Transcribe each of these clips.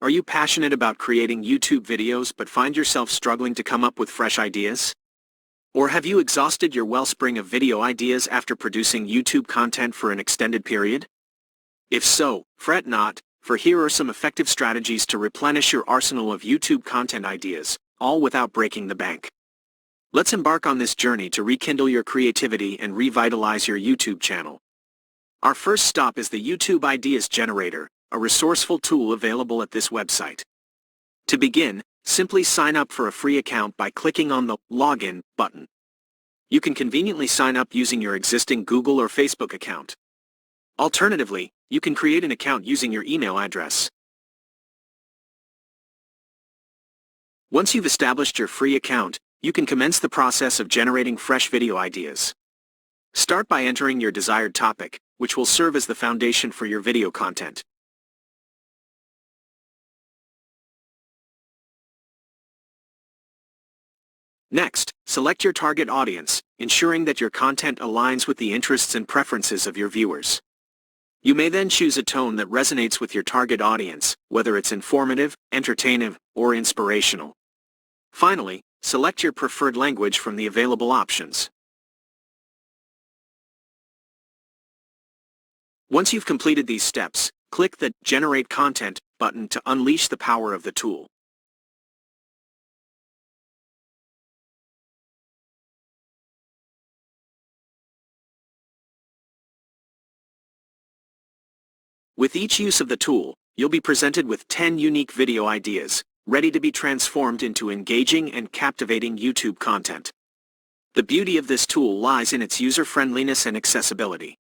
Are you passionate about creating YouTube videos but find yourself struggling to come up with fresh ideas? Or have you exhausted your wellspring of video ideas after producing YouTube content for an extended period? If so, fret not, for here are some effective strategies to replenish your arsenal of YouTube content ideas, all without breaking the bank. Let's embark on this journey to rekindle your creativity and revitalize your YouTube channel. Our first stop is the YouTube Ideas Generator, a resourceful tool available at this website. To begin, simply sign up for a free account by clicking on the Login button. You can conveniently sign up using your existing Google or Facebook account. Alternatively, you can create an account using your email address. Once you've established your free account, you can commence the process of generating fresh video ideas. Start by entering your desired topic, which will serve as the foundation for your video content. Next, select your target audience, ensuring that your content aligns with the interests and preferences of your viewers. You may then choose a tone that resonates with your target audience, whether it's informative, entertaining, or inspirational. Finally, select your preferred language from the available options. Once you've completed these steps, click the Generate Content button to unleash the power of the tool. With each use of the tool, you'll be presented with 10 unique video ideas, ready to be transformed into engaging and captivating YouTube content. The beauty of this tool lies in its user-friendliness and accessibility.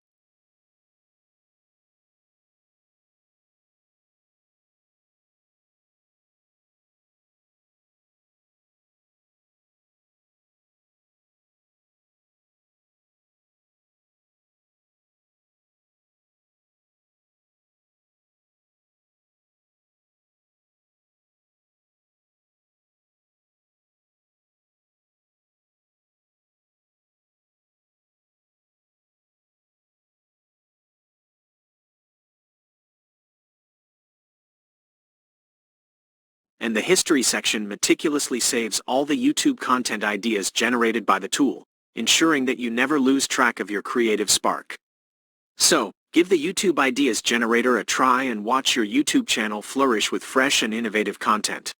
And the History section meticulously saves all the YouTube content ideas generated by the tool, ensuring that you never lose track of your creative spark. So, give the YouTube Ideas Generator a try and watch your YouTube channel flourish with fresh and innovative content.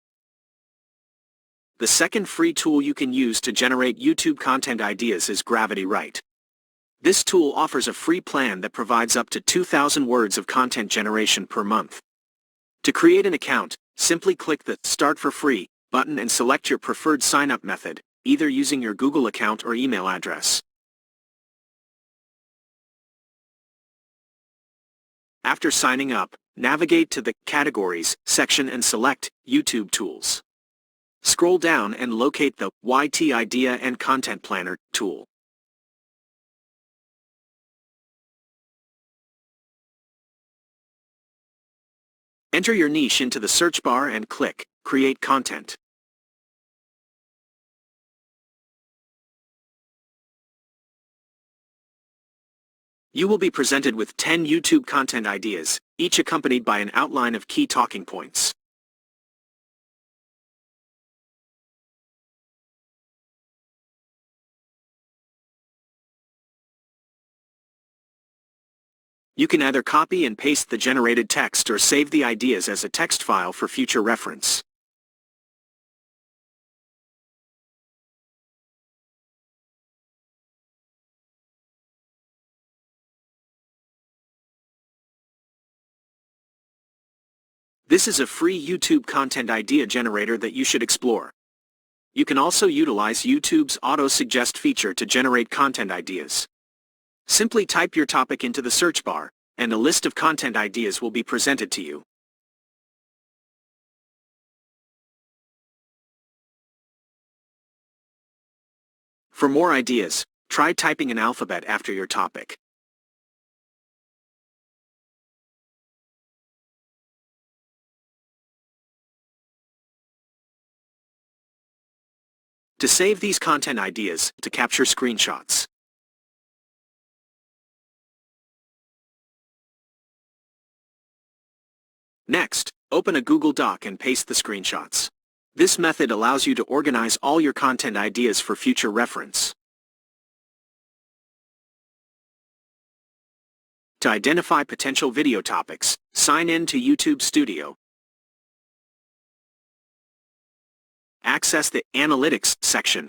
The second free tool you can use to generate YouTube content ideas is Gravity Write. This tool offers a free plan that provides up to 2,000 words of content generation per month. To create an account, simply click the Start for Free button and select your preferred sign-up method, either using your Google account or email address. After signing up, navigate to the Categories section and select YouTube Tools. Scroll down and locate the YT Idea and Content Planner tool. Enter your niche into the search bar and click Create Content. You will be presented with 10 YouTube content ideas, each accompanied by an outline of key talking points. You can either copy and paste the generated text or save the ideas as a text file for future reference. This is a free YouTube content idea generator that you should explore. You can also utilize YouTube's auto-suggest feature to generate content ideas. Simply type your topic into the search bar, and a list of content ideas will be presented to you. For more ideas, try typing an alphabet after your topic. To save these content ideas, to capture screenshots. Next, Open a Google Doc and paste the screenshots. This method allows you to organize all your content ideas for future reference. To identify potential video topics, sign in to YouTube Studio. Access the Analytics section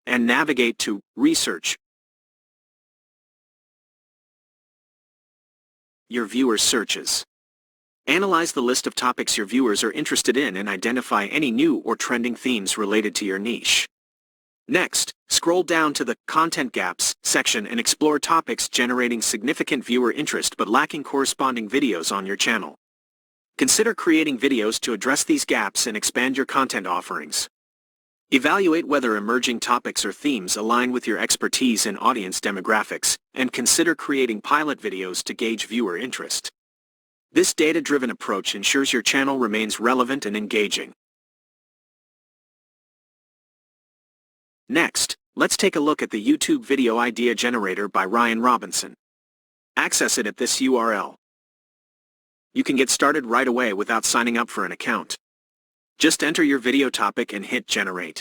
and navigate to Research. Your viewers' searches. Analyze the list of topics your viewers are interested in and identify any new or trending themes related to your niche. Next, scroll down to the Content Gaps section and explore topics generating significant viewer interest but lacking corresponding videos on your channel. Consider creating videos to address these gaps and expand your content offerings. Evaluate whether emerging topics or themes align with your expertise and audience demographics, and consider creating pilot videos to gauge viewer interest. This data-driven approach ensures your channel remains relevant and engaging. Next, let's take a look at the YouTube Video Idea Generator by Ryan Robinson. Access it at this URL. You can get started right away without signing up for an account. Just enter your video topic and hit Generate.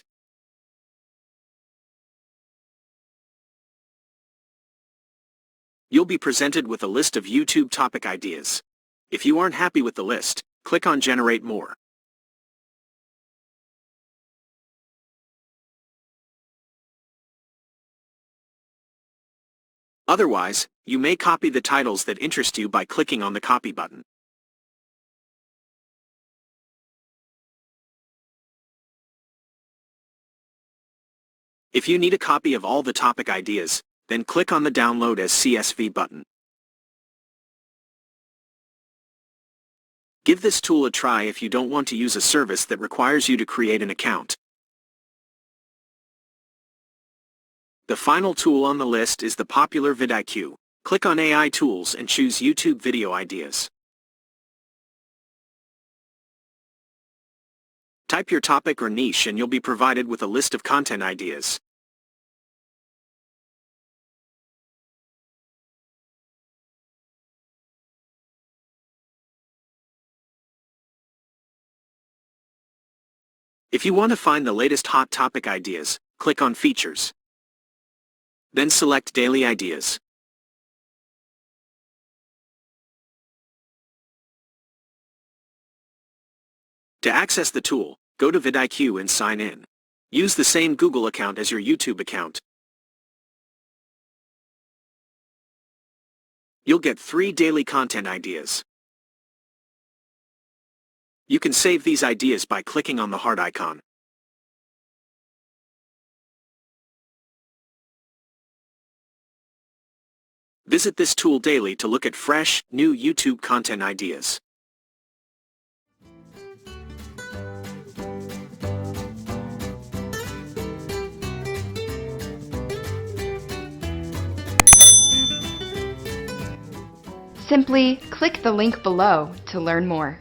You'll be presented with a list of YouTube topic ideas. If you aren't happy with the list, click on Generate More. Otherwise, you may copy the titles that interest you by clicking on the Copy button. If you need a copy of all the topic ideas, then click on the Download as CSV button. Give this tool a try if you don't want to use a service that requires you to create an account. The final tool on the list is the popular vidIQ. Click on AI Tools and choose YouTube Video Ideas. Type your topic or niche and you'll be provided with a list of content ideas. If you want to find the latest hot topic ideas, click on Features. Then select Daily Ideas. To access the tool, go to vidIQ and sign in. Use the same Google account as your YouTube account. You'll get 3 daily content ideas. You can save these ideas by clicking on the heart icon. Visit this tool daily to look at fresh, new YouTube content ideas. Simply click the link below to learn more.